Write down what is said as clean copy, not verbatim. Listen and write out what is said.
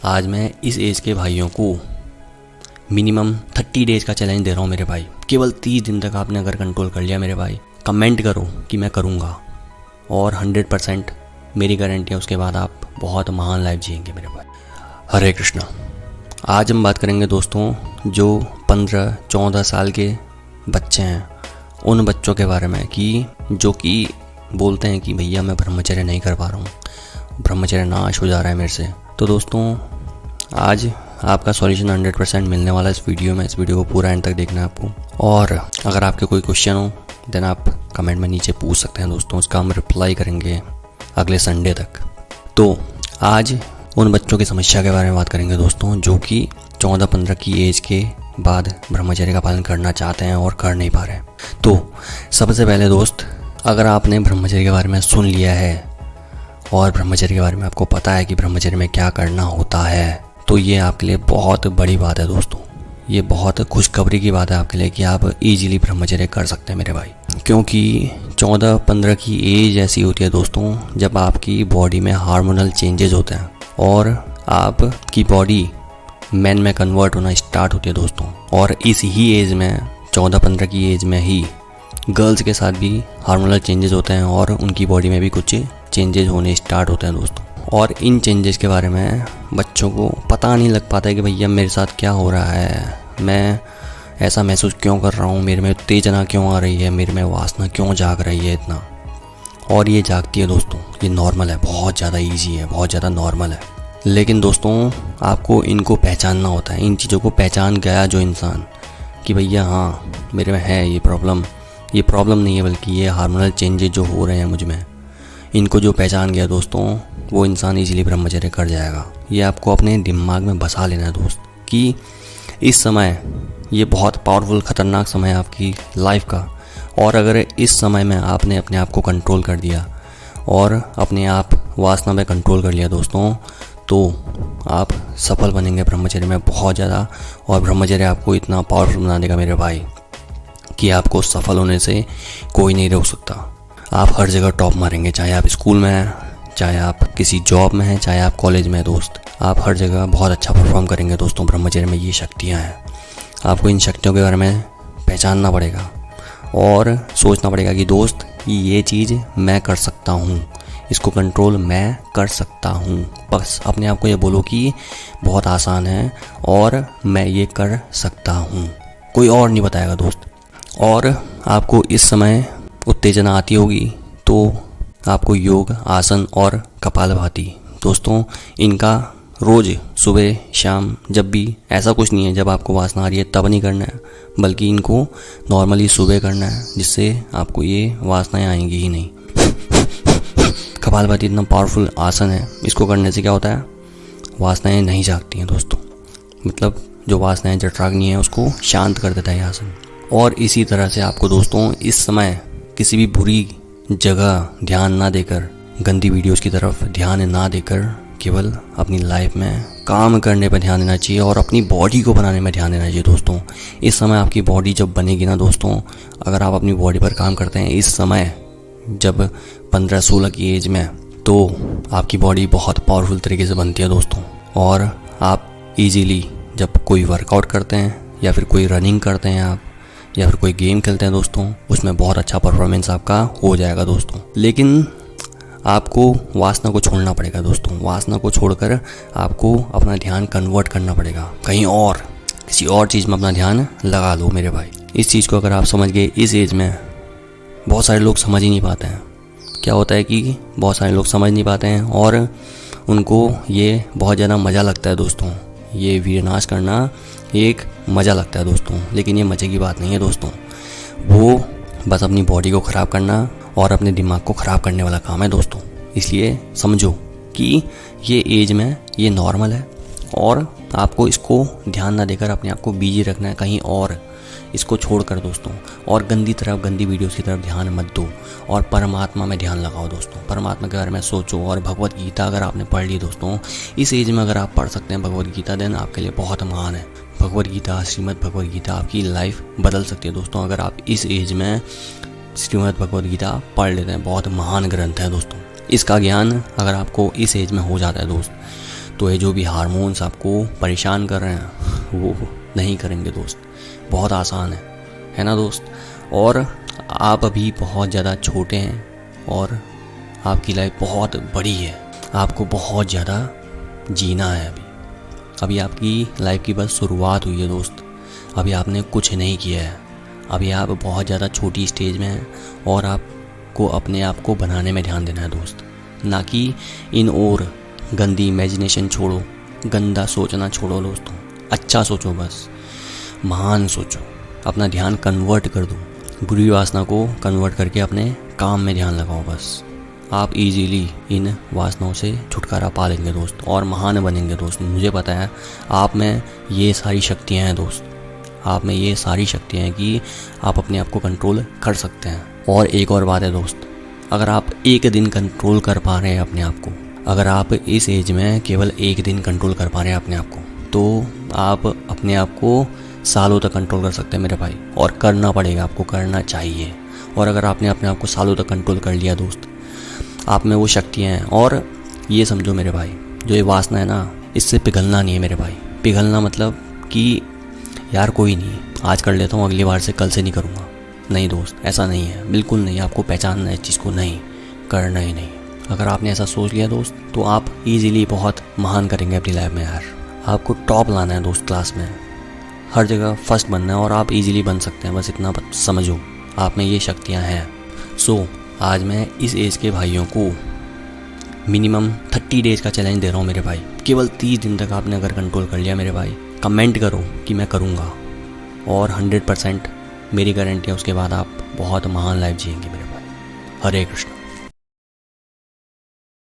आज मैं इस एज के भाइयों को मिनिमम 30 डेज़ का चैलेंज दे रहा हूँ मेरे भाई। केवल 30 दिन तक आपने अगर कंट्रोल कर लिया मेरे भाई, कमेंट करो कि मैं करूँगा और 100% मेरी गारंटी है उसके बाद आप बहुत महान लाइफ जिएंगे मेरे भाई। हरे कृष्णा। आज हम बात करेंगे दोस्तों जो 15-14 साल के बच्चे हैं, उन बच्चों के बारे में कि जो कि बोलते हैं कि भैया मैं ब्रह्मचर्य नहीं कर पा रहा हूँ, ब्रह्मचर्य नाश हो जा रहा है मेरे से। तो दोस्तों आज आपका सॉल्यूशन 100% मिलने वाला है इस वीडियो में। इस वीडियो को पूरा एंड तक देखना है आपको, और अगर आपके कोई क्वेश्चन हो देन आप कमेंट में नीचे पूछ सकते हैं दोस्तों, उसका हम रिप्लाई करेंगे अगले संडे तक। तो आज उन बच्चों की समस्या के बारे में बात करेंगे दोस्तों जो कि 14-15 की एज के बाद ब्रह्मचर्य का पालन करना चाहते हैं और कर नहीं पा रहे हैं। तो सबसे पहले दोस्त, अगर आपने ब्रह्मचर्य के बारे में सुन लिया है और ब्रह्मचर्य के बारे में आपको पता है कि ब्रह्मचर्य में क्या करना होता है, तो ये आपके लिए बहुत बड़ी बात है दोस्तों। ये बहुत खुशखबरी की बात है आपके लिए कि आप इजीली ब्रह्मचर्य कर सकते हैं मेरे भाई। क्योंकि 14-15 की एज ऐसी होती है दोस्तों जब आपकी बॉडी में हार्मोनल चेंजेस होते हैं और आपकी बॉडी मैन में कन्वर्ट होना स्टार्ट होती है दोस्तों। और इस ही एज में 14-15 की एज में ही गर्ल्स के साथ भी हार्मोनल चेंजेस होते हैं और उनकी बॉडी में भी कुछ चेंजेस होने स्टार्ट होते हैं दोस्तों। और इन चेंजेस के बारे में बच्चों को पता नहीं लग पाता है कि भैया मेरे साथ क्या हो रहा है, मैं ऐसा महसूस क्यों कर रहा हूँ, मेरे में उत्तेजना क्यों आ रही है, मेरे में वासना क्यों जाग रही है इतना। और ये जागती है दोस्तों, ये नॉर्मल है, बहुत ज़्यादा ईजी है, बहुत ज़्यादा नॉर्मल है। लेकिन दोस्तों आपको इनको पहचानना होता है। इन चीज़ों को पहचान गया जो इंसान कि भैया हाँ मेरे में है ये प्रॉब्लम नहीं है बल्कि ये हार्मोनल चेंजेस जो हो रहे हैं मुझ में, इनको जो पहचान गया दोस्तों वो इंसान इजीली ब्रह्मचर्य कर जाएगा। ये आपको अपने दिमाग में बसा लेना है दोस्त कि इस समय ये बहुत पावरफुल ख़तरनाक समय है आपकी लाइफ का, और अगर इस समय में आपने अपने आप को कंट्रोल कर दिया और अपने आप वासना में कंट्रोल कर लिया दोस्तों, तो आप सफल बनेंगे ब्रह्मचर्य में बहुत ज़्यादा। और ब्रह्मचर्य आपको इतना पावरफुल बना देगा मेरे भाई कि आपको सफल होने से कोई नहीं रोक सकता। आप हर जगह टॉप मारेंगे, चाहे आप स्कूल में हैं, चाहे आप किसी जॉब में हैं, चाहे आप कॉलेज में हैं दोस्त, आप हर जगह बहुत अच्छा परफॉर्म करेंगे दोस्तों। ब्रह्मचर्य में ये शक्तियाँ हैं, आपको इन शक्तियों के बारे में पहचानना पड़ेगा और सोचना पड़ेगा कि दोस्त ये चीज़ मैं कर सकता हूँ, इसको कंट्रोल मैं कर सकता हूँ। बस अपने आप को ये बोलो कि बहुत आसान है और मैं ये कर सकता हूँ, कोई और नहीं बताएगा दोस्त। और आपको इस समय उत्तेजना आती होगी तो आपको योग, आसन और कपालभाति दोस्तों इनका रोज़ सुबह शाम, जब भी, ऐसा कुछ नहीं है जब आपको वासना आ रही है तब नहीं करना है, बल्कि इनको नॉर्मली सुबह करना है, जिससे आपको ये वासनाएं आएंगी ही नहीं। कपालभाति इतना पावरफुल आसन है, इसको करने से क्या होता है, वासनाएं नहीं जागती हैं दोस्तों। मतलब जो वासनाएं जठराग्नि है उसको शांत कर देता है ये आसन। और इसी तरह से आपको दोस्तों इस समय किसी भी बुरी जगह ध्यान ना देकर, गंदी वीडियोस की तरफ ध्यान ना देकर, केवल अपनी लाइफ में काम करने पर ध्यान देना चाहिए और अपनी बॉडी को बनाने में ध्यान देना चाहिए दोस्तों। इस समय आपकी बॉडी जब बनेगी ना दोस्तों, अगर आप अपनी बॉडी पर काम करते हैं इस समय जब 15-16 की एज में, तो आपकी बॉडी बहुत पावरफुल तरीके से बनती है दोस्तों। और आप इजीली जब कोई वर्कआउट करते हैं या फिर कोई रनिंग करते हैं आप, या फिर कोई गेम खेलते हैं दोस्तों, उसमें बहुत अच्छा परफॉर्मेंस आपका हो जाएगा दोस्तों। लेकिन आपको वासना को छोड़ना पड़ेगा दोस्तों। वासना को छोड़कर आपको अपना ध्यान कन्वर्ट करना पड़ेगा कहीं और, किसी और चीज़ में अपना ध्यान लगा लो मेरे भाई। इस चीज़ को अगर आप समझ गए इस एज में, बहुत सारे लोग समझ ही नहीं पाते हैं। क्या होता है कि बहुत सारे लोग समझ नहीं पाते हैं और उनको ये बहुत ज़्यादा मज़ा लगता है दोस्तों, ये वीरनाश करना एक मज़ा लगता है दोस्तों। लेकिन ये मज़े की बात नहीं है दोस्तों, वो बस अपनी बॉडी को ख़राब करना और अपने दिमाग को ख़राब करने वाला काम है दोस्तों। इसलिए समझो कि ये एज में ये नॉर्मल है और आपको इसको ध्यान ना देकर अपने आप को बिजी रखना है कहीं और, इसको छोड़कर दोस्तों। और गंदी वीडियोस की तरफ ध्यान मत दो और परमात्मा में ध्यान लगाओ दोस्तों। परमात्मा के बारे में सोचो। और भगवत गीता अगर आपने पढ़ ली दोस्तों, इस एज में अगर आप पढ़ सकते हैं भगवत गीता, देन आपके लिए बहुत महान है। भगवत गीता, श्रीमद् भगवत गीता आपकी लाइफ बदल सकती है दोस्तों अगर आप इस एज में श्रीमद् भगवत गीता पढ़ लेते हैं। बहुत महान ग्रंथ है दोस्तों। इसका ज्ञान अगर आपको इस एज में हो जाता है दोस्त, तो ये जो भी हार्मोन्स आपको परेशान कर रहे हैं वो नहीं करेंगे दोस्त। बहुत आसान है ना दोस्त। और आप अभी बहुत ज़्यादा छोटे हैं और आपकी लाइफ बहुत बड़ी है। आपको बहुत ज़्यादा जीना है। अभी आपकी लाइफ की बस शुरुआत हुई है दोस्त। अभी आपने कुछ नहीं किया है। अभी आप बहुत ज़्यादा छोटी स्टेज में हैं और आपको अपने आप को बनाने में ध्यान देना है दोस्त, ना कि इन और गंदी इमेजिनेशन छोड़ो, गंदा सोचना छोड़ो दोस्तों। अच्छा सोचो, बस महान सोचो। अपना ध्यान कन्वर्ट कर दो, बुरी वासना को कन्वर्ट करके अपने काम में ध्यान लगाओ। बस आप इजीली इन वासनाओं से छुटकारा पा लेंगे दोस्त और महान बनेंगे दोस्त। मुझे पता है आप में ये सारी शक्तियाँ हैं दोस्त। आप में ये सारी शक्तियाँ हैं कि आप अपने आप को कंट्रोल कर सकते हैं। और एक और बात है दोस्त, अगर आप एक दिन कंट्रोल कर पा रहे हैं अपने आप को, अगर आप इस एज में केवल एक दिन कंट्रोल कर पा रहे हैं अपने आप को, तो आप अपने आप को सालों तक कंट्रोल कर सकते हैं मेरे भाई। और करना पड़ेगा, आपको करना चाहिए। और अगर आपने अपने आप को सालों तक कंट्रोल कर लिया दोस्त, आप में वो शक्तियाँ हैं। और ये समझो मेरे भाई, जो ये वासना है ना, इससे पिघलना नहीं है मेरे भाई। पिघलना मतलब कि यार कोई नहीं, आज कर लेता हूँ, अगली बार से कल से नहीं करूँगा। नहीं दोस्त, ऐसा नहीं है, बिल्कुल नहीं। आपको पहचानना है इस चीज़ को, नहीं करना ही नहीं। अगर आपने ऐसा सोच लिया दोस्त, तो आप इजीली बहुत महान करेंगे अपनी लाइफ में यार। आपको टॉप लाना है दोस्त, क्लास में हर जगह फर्स्ट बनना है और आप इजीली बन सकते हैं। बस इतना समझो, आप में ये शक्तियाँ हैं। सो आज मैं इस एज के भाइयों को मिनिमम 30 डेज़ का चैलेंज दे रहा हूँ मेरे भाई। केवल 30 दिन तक आपने अगर कंट्रोल कर लिया मेरे भाई, कमेंट करो कि मैं करूँगा, और 100% मेरी गारंटी है उसके बाद आप बहुत महान लाइफ जिएंगे मेरे भाई। हरे कृष्ण।